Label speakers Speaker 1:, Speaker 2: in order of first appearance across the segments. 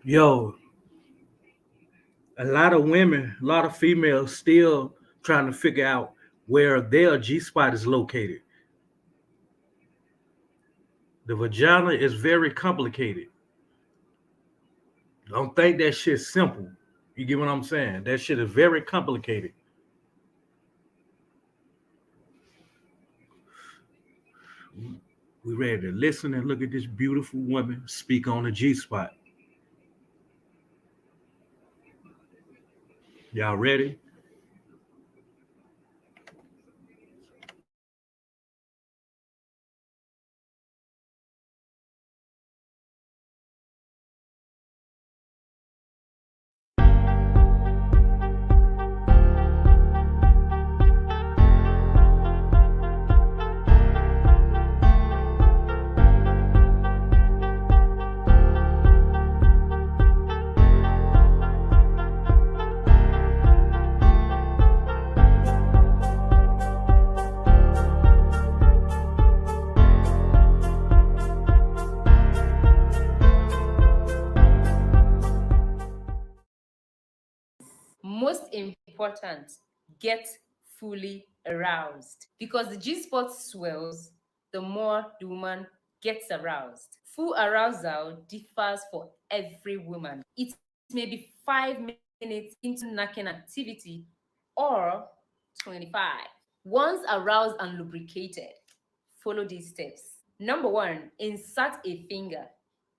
Speaker 1: Yo, a lot of women, a lot of females still trying to figure out where their G spot is located. The vagina is very complicated. Don't think that shit's simple. You get what I'm saying? That shit is very complicated. We ready to listen and look at this beautiful woman speak on the G spot. Y'all ready?
Speaker 2: Most important, get fully aroused because the G spot swells the more the woman gets aroused. Full arousal differs for every woman. It may be 5 minutes into knacking activity or 25. Once aroused and lubricated, follow these steps. Number one, insert a finger,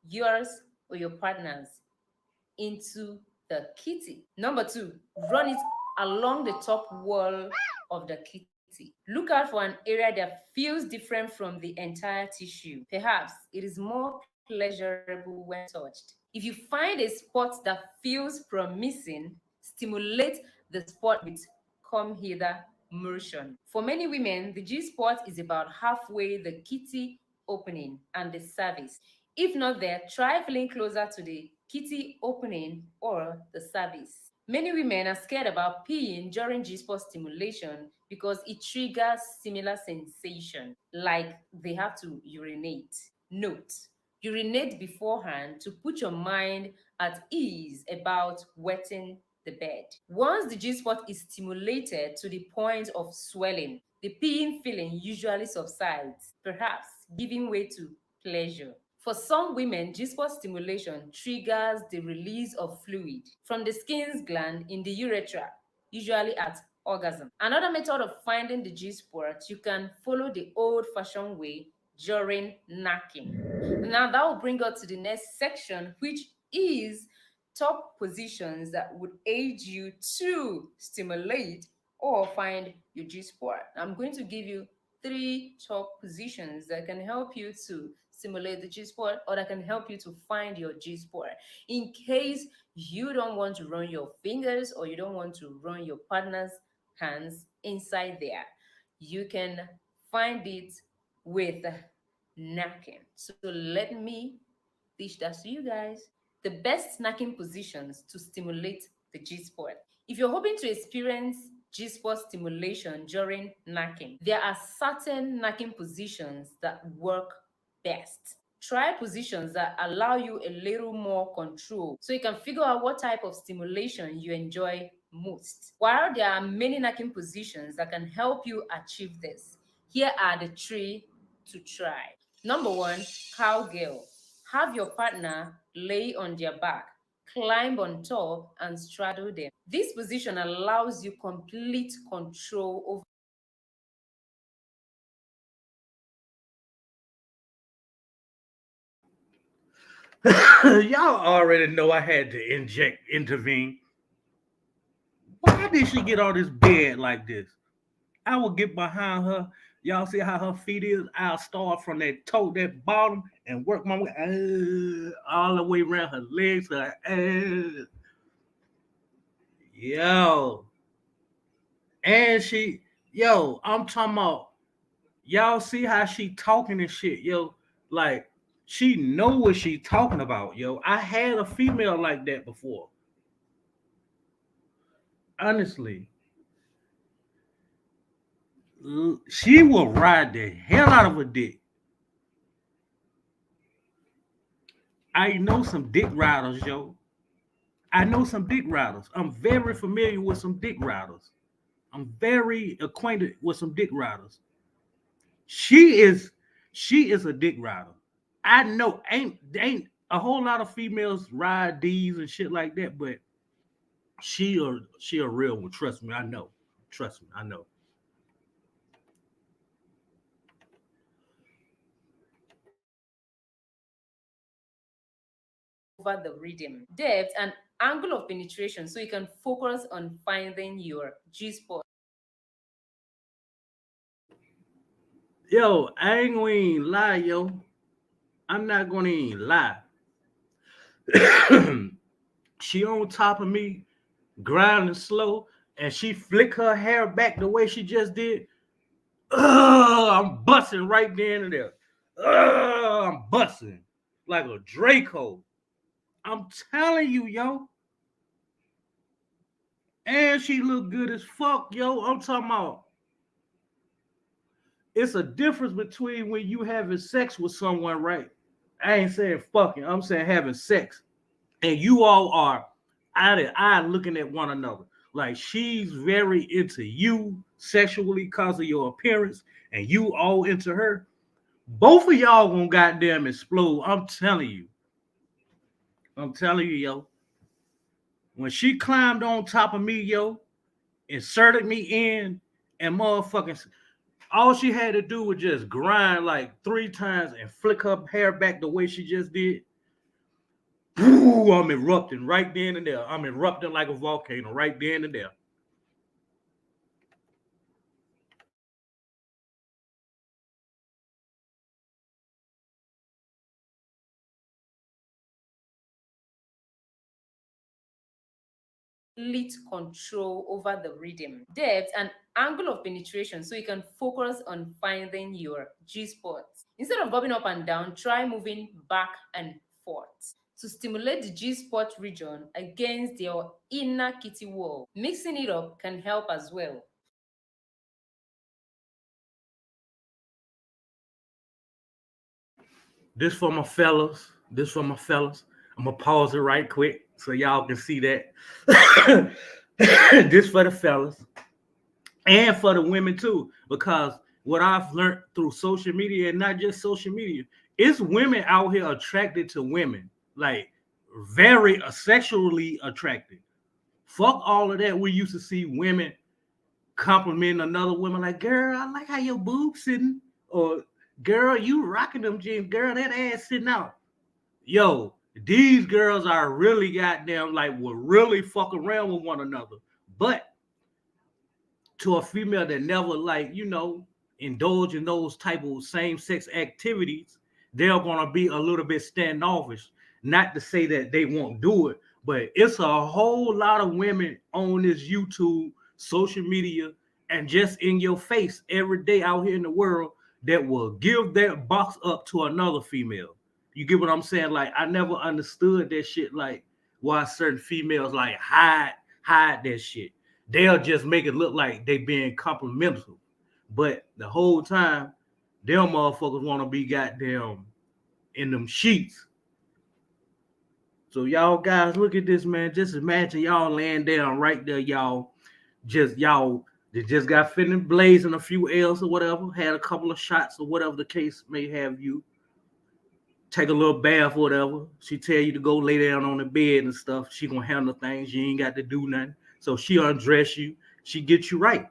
Speaker 2: yours or your partner's, into the kitty. Number two, run it along the top wall of the kitty. Look out for an area that feels different from the entire tissue. Perhaps it is more pleasurable when touched. If you find a spot that feels promising, stimulate the spot with come hither motion. For many women, the G spot is about halfway the kitty opening and the cervix. If not there, try feeling closer to the kitty opening or the cervix. Many women are scared about peeing during G-spot stimulation because it triggers similar sensation, like they have to urinate. Note, urinate beforehand to put your mind at ease about wetting the bed. Once the G-spot is stimulated to the point of swelling, the peeing feeling usually subsides, perhaps giving way to pleasure. For some women, G-spot stimulation triggers the release of fluid from the skin's gland in the urethra, usually at orgasm. Another method of finding the G-spot, you can follow the old-fashioned way during knacking. Now that will bring us to the next section, which is top positions that would aid you to stimulate or find your G spot. I'm going to give you three top positions that can help you to stimulate the G spot or that can help you to find your G spot. In case you don't want to run your fingers or you don't want to run your partner's hands inside there, you can find it with knacking. So let me teach that to you guys. The best snacking positions to stimulate the G spot. If you're hoping to experience G spot stimulation during knacking, there are certain knacking positions that work best. Try positions that allow you a little more control so you can figure out what type of stimulation you enjoy most. While there are many knacking positions that can help you achieve this, here are the three to try. Number one, cowgirl. Have your partner lay on their back, climb on top, and straddle them. This position allows you complete control over
Speaker 1: Y'all already know I had to intervene. Why did she get on this bed like this? I will get behind her. Y'all see how her feet is? I'll start from that toe, that bottom, and work my way all the way around her legs. Yo. And I'm talking about, y'all see how she talking and shit, yo. Like, she know what she talking about, yo. I had a female like that before. Honestly, she will ride the hell out of a dick. I know some dick riders, yo. I know some dick riders. I'm very familiar with some dick riders. I'm very acquainted with some dick riders. She is she is a dick rider. I know ain't a whole lot of females ride D's and shit like that, but she a real one. Trust me, I know. Trust me, I know.
Speaker 2: Over the rhythm, depth, and angle of penetration so you can focus on finding your G spot.
Speaker 1: Yo, I ain't gonna even lie, yo. I'm not gonna even lie. She on top of me, grinding slow, and she flick her hair back the way she just did. I'm busting right there and there. I'm busting like a Draco. I'm telling you, yo. And she look good as fuck, yo. I'm talking about it's a difference between when you having sex with someone, right? I ain't saying fucking, I'm saying having sex. And you all are eye to eye looking at one another. Like she's very into you sexually because of your appearance, and you all into her. Both of y'all gonna goddamn explode. I'm telling you. I'm telling you, yo. When she climbed on top of me, yo, inserted me in, and motherfucking all she had to do was just grind like 3 times and flick her hair back the way she just did. Ooh, I'm erupting right then and there. I'm erupting like a volcano right then and there.
Speaker 2: Complete control over the rhythm, depth, and angle of penetration so you can focus on finding your G spot. Instead of bobbing up and down, try moving back and forth to stimulate the G spot region against your inner kitty wall. Mixing it up can help as well.
Speaker 1: This for my fellas. This for my fellas. I'm gonna pause it right quick so y'all can see that. This for the fellas and for the women too, because what I've learned through social media and not just social media, it's women out here attracted to women, like very sexually attracted. Fuck all of that. We used to see women complimenting another woman like, "Girl, I like how your boobs sitting," or "Girl, you rocking them jeans. Girl, that ass sitting out." Yo, these girls are really goddamn like will really fuck around with one another. But to a female that never like, indulge in those type of same-sex activities, they're gonna be a little bit standoffish. Not to say that they won't do it, but it's a whole lot of women on this YouTube, social media, and just in your face every day out here in the world that will give that box up to another female. You get what I'm saying? Like I never understood that shit. Like why certain females like hide that shit. They'll just make it look like they being complimentary, but the whole time, them motherfuckers want to be goddamn in them sheets. So y'all guys, look at this, man. Just imagine y'all laying down right there, y'all that just got finished blazing a few L's or whatever, had a couple of shots or whatever the case may have you. Take a little bath or whatever. She tell you to go lay down on the bed and stuff. She gonna handle things. You ain't got to do nothing. So she undress you. She get you right.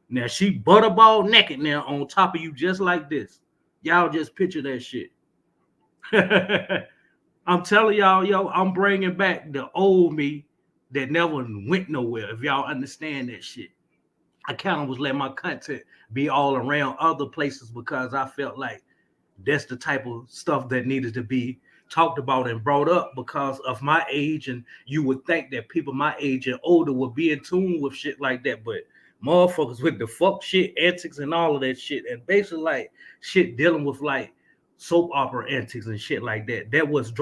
Speaker 1: Now she butterball naked now on top of you just like this. Y'all just picture that shit. I'm telling y'all, yo, I'm bringing back the old me that never went nowhere. If y'all understand that shit, I kind of was letting my content be all around other places because I felt like that's the type of stuff that needed to be talked about and brought up because of my age. And you would think that people my age and older would be in tune with shit like that. But motherfuckers with the fuck shit antics and all of that shit, and basically like shit dealing with like soap opera antics and shit like that. That would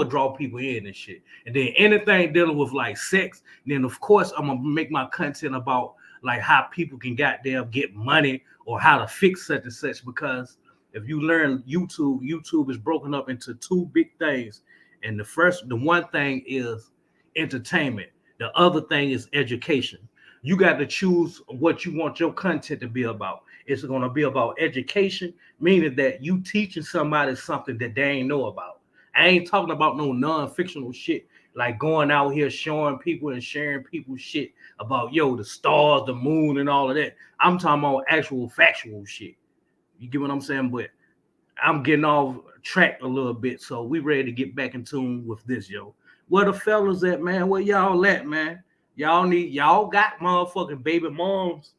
Speaker 1: draw people in and shit. And then anything dealing with like sex, then of course I'm gonna make my content about like how people can goddamn get money or how to fix such and such because if you learn YouTube is broken up into two big things. And the one thing is entertainment. The other thing is education. You got to choose what you want your content to be about. It's going to be about education, meaning that you teaching somebody something that they ain't know about. I ain't talking about no non-fictional shit like going out here showing people and sharing people shit about the stars, the moon, and all of that. I'm talking about actual factual shit. You get what I'm saying? But I'm getting off track a little bit, so we ready to get back in tune with this, yo. Where the fellas at, man? Where y'all at, man? Y'all got motherfucking baby moms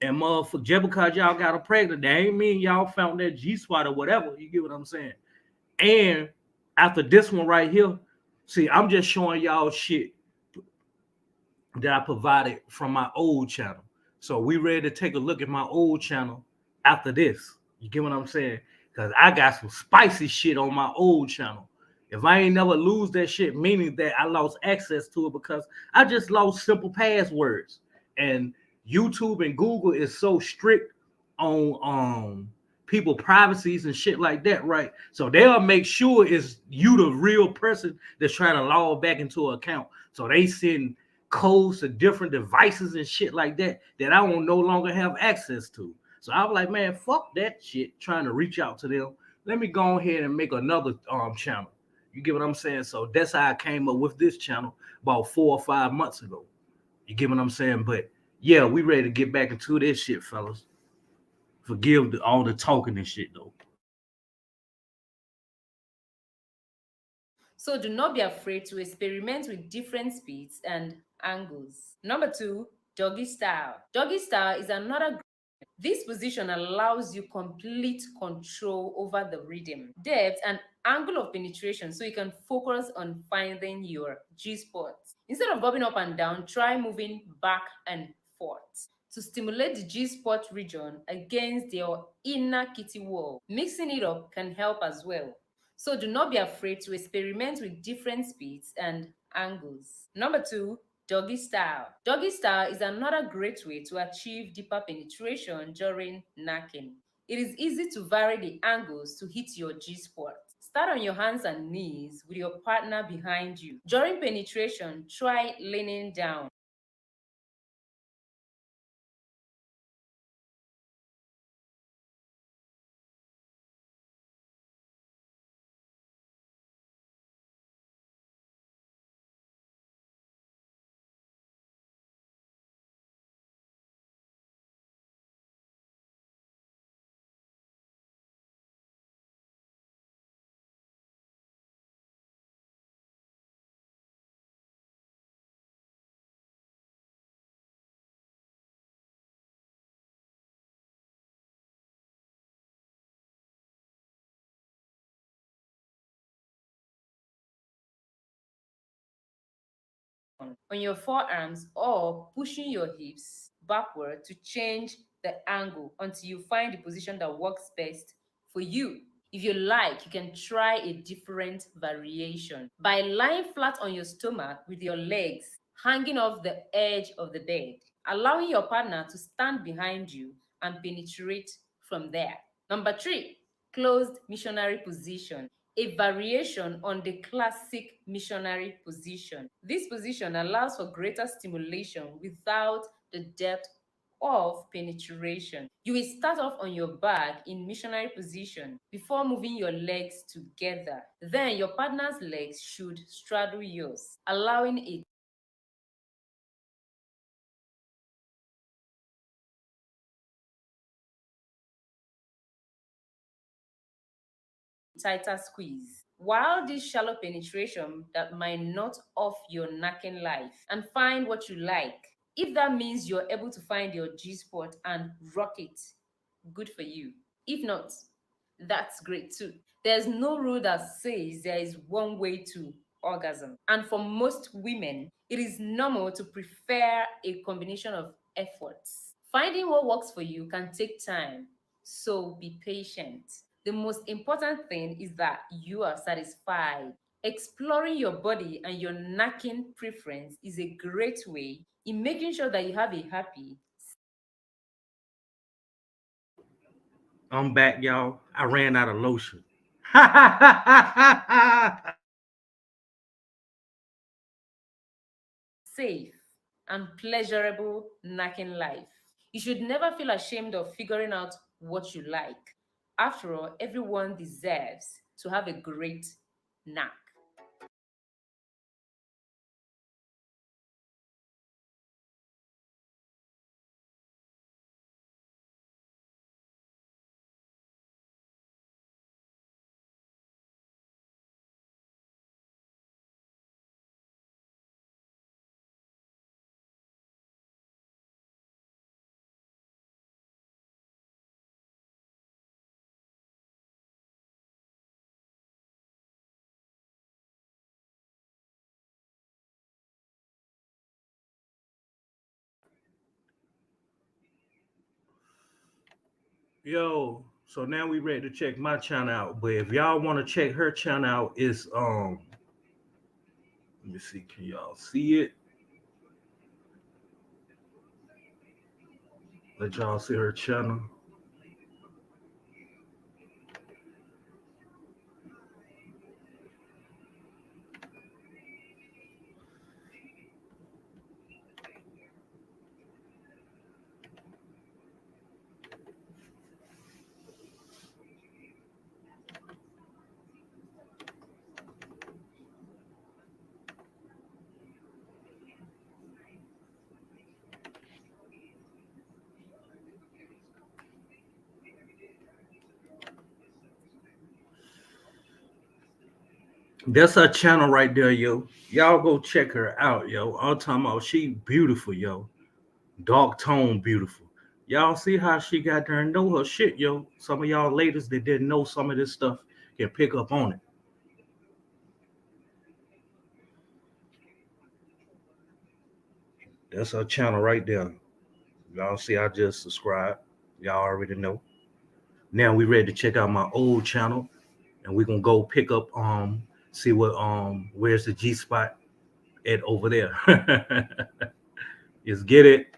Speaker 1: and motherfucker just because y'all got a pregnant, that ain't mean y'all found that G spot or whatever. You get what I'm saying? And after this one right here, see, I'm just showing y'all shit that I provided from my old channel. So we ready to take a look at my old channel after this. You get what I'm saying? Because I got some spicy shit on my old channel. If I ain't never lose that shit, meaning that I lost access to it because I just lost simple passwords. And YouTube and Google is so strict on people privacies and shit like that, right? So they'll make sure it's you the real person that's trying to log back into an account. So they send codes to different devices and shit like that that I won't no longer have access to. So I was like, man, fuck that shit. Trying to reach out to them. Let me go ahead and make another channel. You get what I'm saying? So that's how I came up with this channel about 4 or 5 months ago. You get what I'm saying? But yeah, we ready to get back into this shit, fellas. Forgive all the talking and shit though.
Speaker 2: So do not be afraid to experiment with different speeds and angles. Number two, doggy style. Doggy style is another. This position allows you complete control over the rhythm, depth, and angle of penetration so you can focus on finding your G spot. Instead of bobbing up and down, try moving back and forth to stimulate the G spot region against your inner kitty wall. Mixing it up can help as well. So do not be afraid to experiment with different speeds and angles. Number two, doggy style. Doggy style is another great way to achieve deeper penetration during knacking. It is easy to vary the angles to hit your G spot. Start on your hands and knees with your partner behind you. During penetration, try leaning down. On your forearms or pushing your hips backward to change the angle until you find the position that works best for you. If you like, you can try a different variation by lying flat on your stomach with your legs hanging off the edge of the bed, allowing your partner to stand behind you and penetrate from there. Number three, closed missionary position, a variation on the classic missionary position. This position allows for greater stimulation without the depth of penetration. You will start off on your back in missionary position before moving your legs together. Then your partner's legs should straddle yours, allowing a tighter squeeze. While this shallow penetration that might not off your knacking life and find what you like. If that means you're able to find your G spot and rock it, good for you. If not, that's great too. There's no rule that says there is one way to orgasm. And for most women, it is normal to prefer a combination of efforts. Finding what works for you can take time, so be patient. The most important thing is that you are satisfied. Exploring your body and your knacking preference is a great way in making sure that you have a happy.
Speaker 1: I'm back, y'all. I ran out of lotion.
Speaker 2: safe and pleasurable knacking life. You should never feel ashamed of figuring out what you like. After all, everyone deserves to have a great knack.
Speaker 1: Yo, so now we ready to check my channel out. But if y'all want to check her channel out, it's let me see, can y'all see it? Let y'all see her channel. That's her channel right there, yo. Y'all go check her out, yo. I'm talking about she beautiful, yo. Dark tone beautiful. Y'all see how she got there and know her shit, yo. Some of y'all ladies that didn't know some of this stuff can pick up on it. That's her channel right there. Y'all see I just subscribed. Y'all already know. Now we ready to check out my old channel and we're gonna go pick up see what where's the G spot at over there. Let's get it.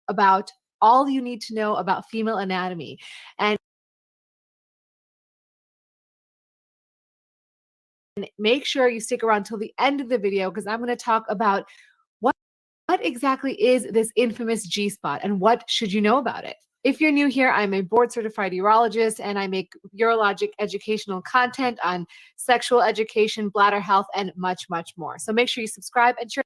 Speaker 3: About all you need to know about female anatomy. And make sure you stick around till the end of the video because I'm going to talk about what exactly is this infamous G spot and what should you know about it. If you're new here, I'm a board certified urologist and I make urologic educational content on sexual education, bladder health, and much, much more. So make sure you subscribe and share.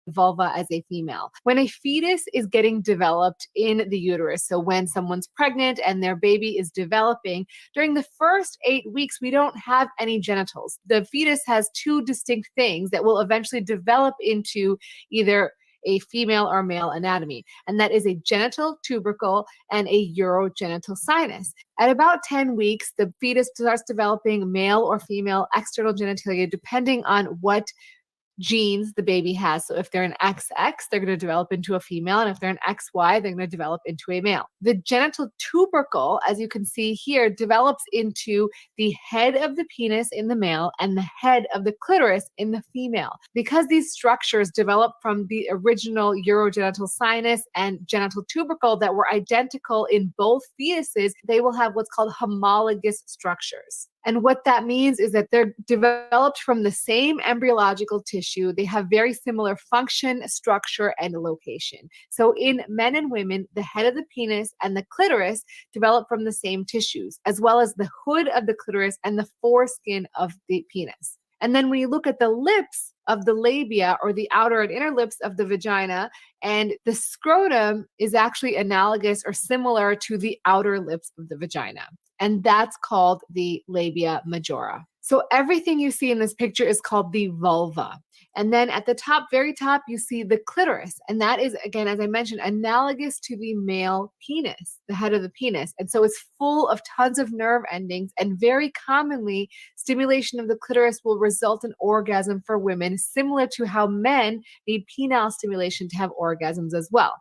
Speaker 3: Vulva as a female. When a fetus is getting developed in the uterus, so when someone's pregnant and their baby is developing, during the first 8 weeks, we don't have any genitals. The fetus has two distinct things that will eventually develop into either a female or male anatomy, and that is a genital tubercle and a urogenital sinus. At about 10 weeks, the fetus starts developing male or female external genitalia, depending on what genes the baby has. So if they're an XX, they're going to develop into a female. And if they're an XY, they're going to develop into a male. The genital tubercle, as you can see here, develops into the head of the penis in the male and the head of the clitoris in the female. Because these structures develop from the original urogenital sinus and genital tubercle that were identical in both fetuses, they will have what's called homologous structures. And what that means is that they're developed from the same embryological tissue. They have very similar function, structure, and location. So in men and women, the head of the penis and the clitoris develop from the same tissues, as well as the hood of the clitoris and the foreskin of the penis. And then when you look at the lips of the labia, or the outer and inner lips of the vagina, and the scrotum is actually analogous or similar to the outer lips of the vagina. And that's called the labia majora. So everything you see in this picture is called the vulva. And then at the top, very top, you see the clitoris. And that is, again, as I mentioned, analogous to the male penis, the head of the penis. And so it's full of tons of nerve endings. And very commonly, stimulation of the clitoris will result in orgasm for women, similar to how men need penile stimulation to have orgasms as well.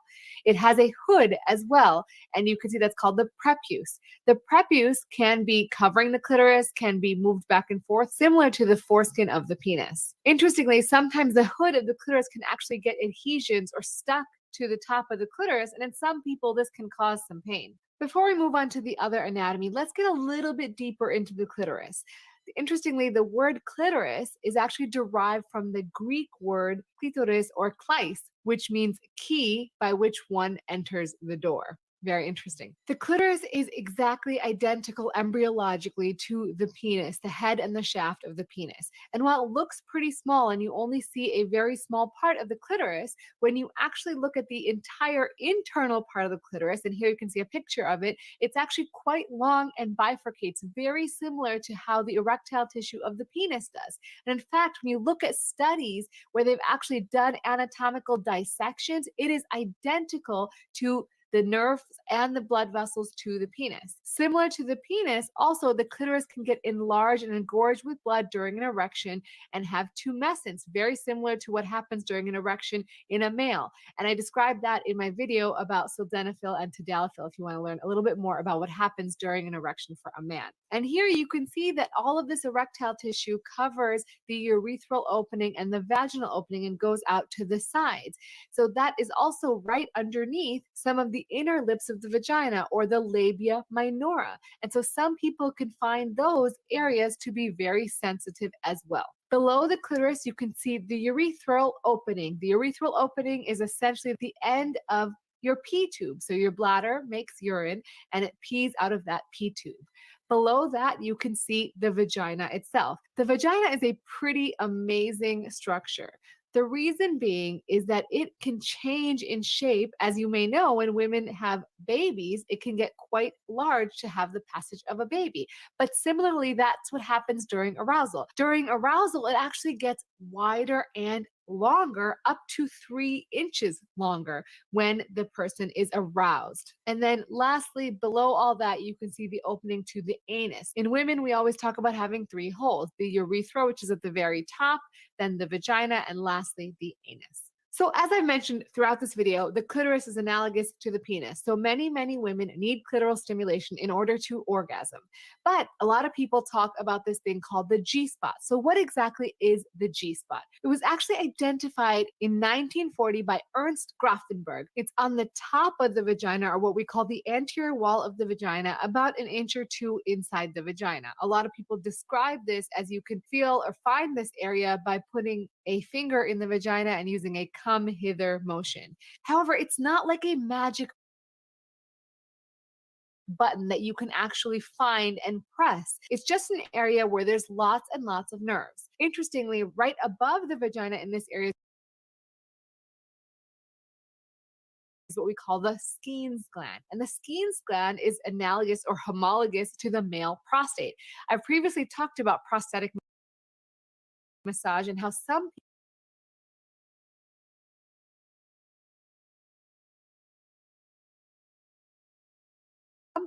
Speaker 3: It has a hood as well, and you can see that's called the prepuce. The prepuce can be covering the clitoris, can be moved back and forth, similar to the foreskin of the penis. Interestingly, sometimes the hood of the clitoris can actually get adhesions or stuck to the top of the clitoris, and in some people, this can cause some pain. Before we move on to the other anatomy, let's get a little bit deeper into the clitoris. Interestingly, the word clitoris is actually derived from the Greek word klitoris or kleis, which means key by which one enters the door. Very interesting. The clitoris is exactly identical embryologically to the penis, the head and the shaft of the penis. And while it looks pretty small and you only see a very small part of the clitoris, when you actually look at the entire internal part of the clitoris, and here you can see a picture of it, it's actually quite long and bifurcates, very similar to how the erectile tissue of the penis does. And in fact, when you look at studies where they've actually done anatomical dissections, it is identical to the nerves and the blood vessels to the penis. Similar to the penis, also the clitoris can get enlarged and engorged with blood during an erection and have tumescence, very similar to what happens during an erection in a male. And I described that in my video about sildenafil and tadalafil if you want to learn a little bit more about what happens during an erection for a man. And here you can see that all of this erectile tissue covers the urethral opening and the vaginal opening and goes out to the sides. So that is also right underneath some of the inner lips of the vagina, or the labia minora. And so some people can find those areas to be very sensitive as well. Below the clitoris, you can see the urethral opening. The urethral opening is essentially the end of your pee tube. So your bladder makes urine and it pees out of that pee tube. Below that, you can see the vagina itself. The vagina is a pretty amazing structure. The reason being is that it can change in shape. As you may know, when women have babies, it can get quite large to have the passage of a baby. But similarly, that's what happens during arousal. During arousal, it actually gets wider and longer, up to 3 inches longer when the person is aroused. And then lastly, below all that, you can see the opening to the anus. In women, we always talk about having 3 holes: the urethra, which is at the very top, then the vagina, and lastly, the anus. So as I mentioned throughout this video, the clitoris is analogous to the penis. So many women need clitoral stimulation in order to orgasm. But a lot of people talk about this thing called the G-spot. So what exactly is the G-spot? It was actually identified in 1940 by Ernst Grafenberg. It's on the top of the vagina, or what we call the anterior wall of the vagina, about 1 inch or 2 inside the vagina. A lot of people describe this as you can feel or find this area by putting a finger in the vagina and using a come hither motion. However, it's not like a magic button that you can actually find and press. It's just an area where there's lots and lots of nerves. Interestingly, right above the vagina in this area is what we call the Skene's gland. And the Skene's gland is analogous or homologous to the male prostate. I've previously talked about prostatic massage and how some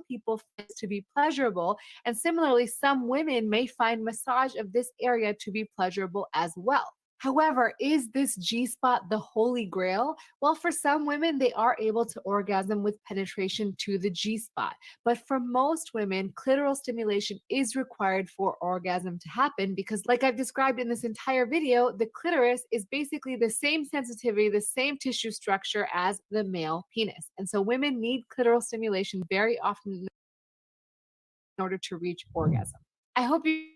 Speaker 3: people find it to be pleasurable, and similarly, some women may find massage of this area to be pleasurable as well. However, is this G-spot the holy grail? Well, for some women, they are able to orgasm with penetration to the G-spot. But for most women, clitoral stimulation is required for orgasm to happen because, like I've described in this entire video, the clitoris is basically the same sensitivity, the same tissue structure as the male penis. And so women need clitoral stimulation very often in order to reach orgasm. I hope you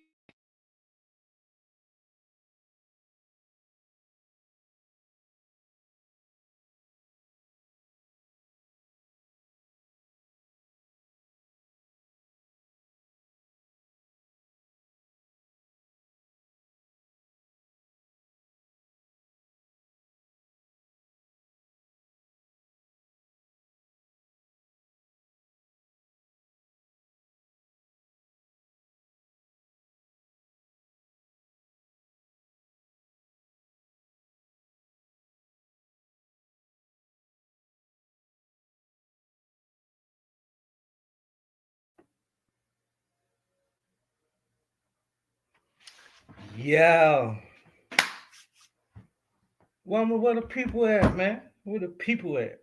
Speaker 1: Yeah. Woman, where the people at, man? Where the people at?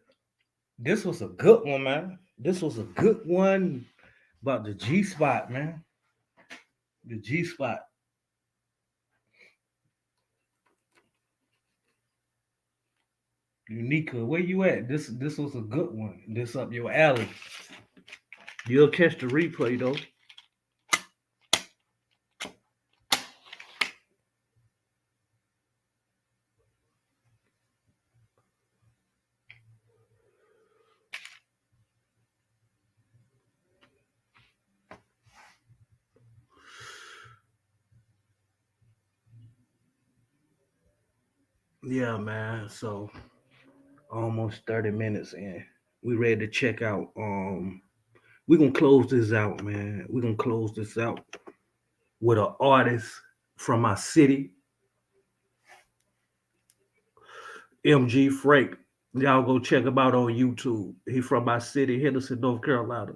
Speaker 1: This was a good one, man. This was a good one about the G spot, man. The G spot. Unica, where you at? This was a good one. This up your alley. You'll catch the replay though. Yeah, man. So almost 30 minutes in. We ready to check out. We're gonna close this out, man. We're gonna close this out with an artist from my city, MG Frank. Y'all go check him out on YouTube. He from my city, Henderson, North Carolina.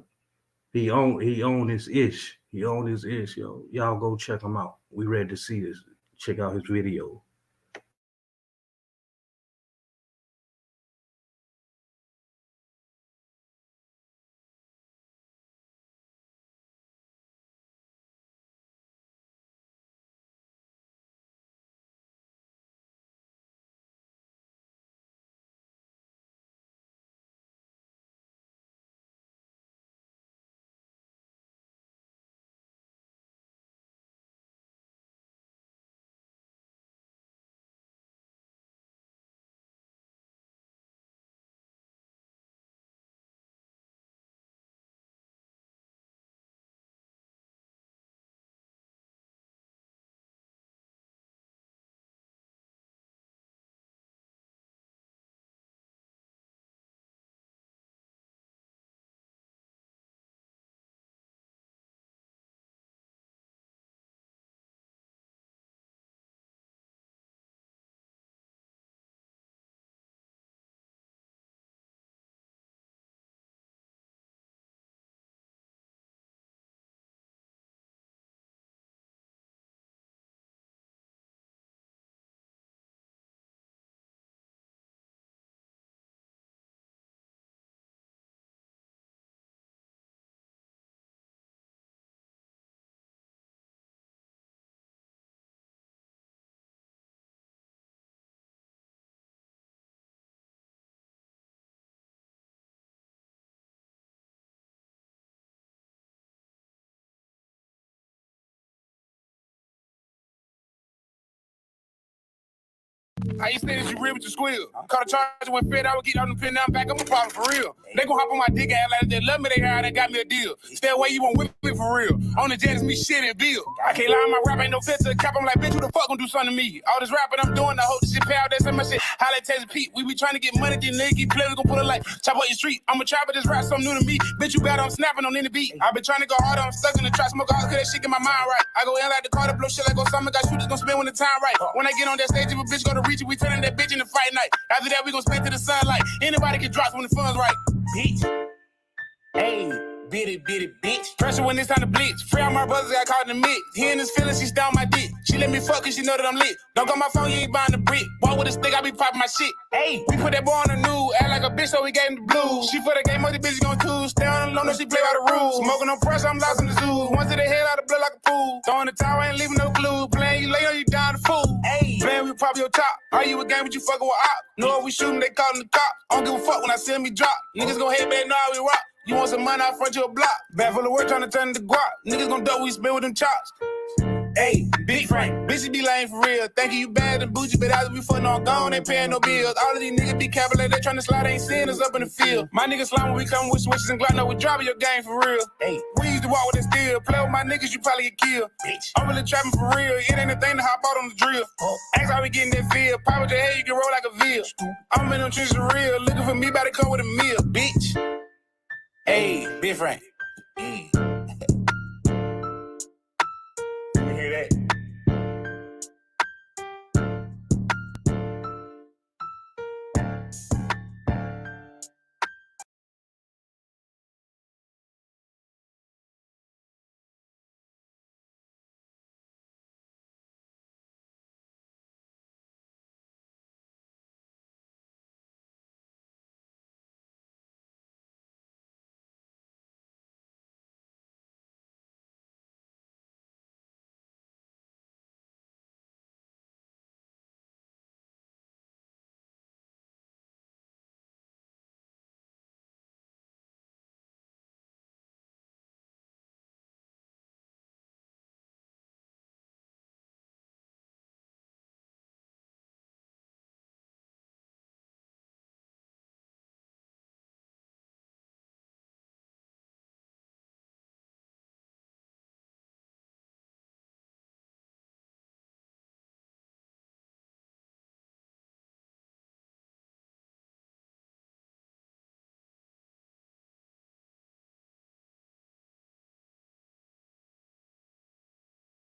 Speaker 1: He own his ish. He own his ish, yo. Y'all go check him out. We ready to see this. Check out his video.
Speaker 4: How you say this? You real with your squeal? Caught a charge when fed, I would get on the pin, now I'm back, I'm a problem for real. They gon' hop on my dick, act like they love me, they heard they got me a deal. Stay away, you won't whip me for real. On the jet, it's me shit and bill. I can't lie, my rap ain't no fit to the cap, I'm like, bitch, who the fuck gon' do something to me? All this rapping I'm doing, I hope this shit pay out, that's my shit. Highlight Texas Pete, we be trying to get money, these niggas keep playing, we gon' pull it like chop up your street. I'm a trapper, this rap something new to me. Bitch, you bad, I'm snapping on any beat. I been trying to go harder, I'm stuck in the trap, smoke all cause that shit get my mind right. I go in like the car to blow shit like Osama, got shooters gon' spin when the time right. When I get on that stage, if a bitch go to reach it, we turning that bitch in the fight night. After that, we gon' spin to the sunlight. Anybody can drop when the fun's right. Bitch. Hey, bitty bitch. Pressure when it's time to bleach. Free all my brothers got caught in the mix. He in his feelings, she down my dick. She let me fuck cause she know that I'm lit. Don't go my phone, you ain't buying the brick. Walk with a stick, I be popping my shit. Hey, we put that boy on the news. Act like a bitch, so we gave him the blues. She for the game, other bitches gon' choose. Stay on the low, no, she play by the rules. Smoking no pressure, I'm lost in the zoo. One to the head, out of blood like a pool. Throwing the towel, ain't leaving no clue. Playing you lay on you down the fool. Hey, man, we pop your top. Are you a game, but you fucking with op? Know if we shootin', they callin' the cop. I don't give a fuck when I see me drop. Niggas gon' hate, man, know how we rock. You want some money, I'll front you a block. Bag full of work, tryna turn it to guap. Niggas gon' duck, we spin with them chops. Hey, Big Frank, bitches be lame for real. Thinking you bad and bougie, but after we fucking on gone, ain't paying no bills. All of these niggas be calculated, they tryna slide, ain't seeing us up in the field. My niggas slime when we come with switches and Glock, no, we dropping your game for real. Hey, we used to walk with it still. Play with my niggas, you probably get killed. Bitch, I'm really trapping for real. It ain't a thing to hop out on the drill. Ask how we getting that feel. Pop with your head, you can roll like a veal. I'm in them trenches for real. Looking for me, better come with a meal, bitch. Hey, Big Frank.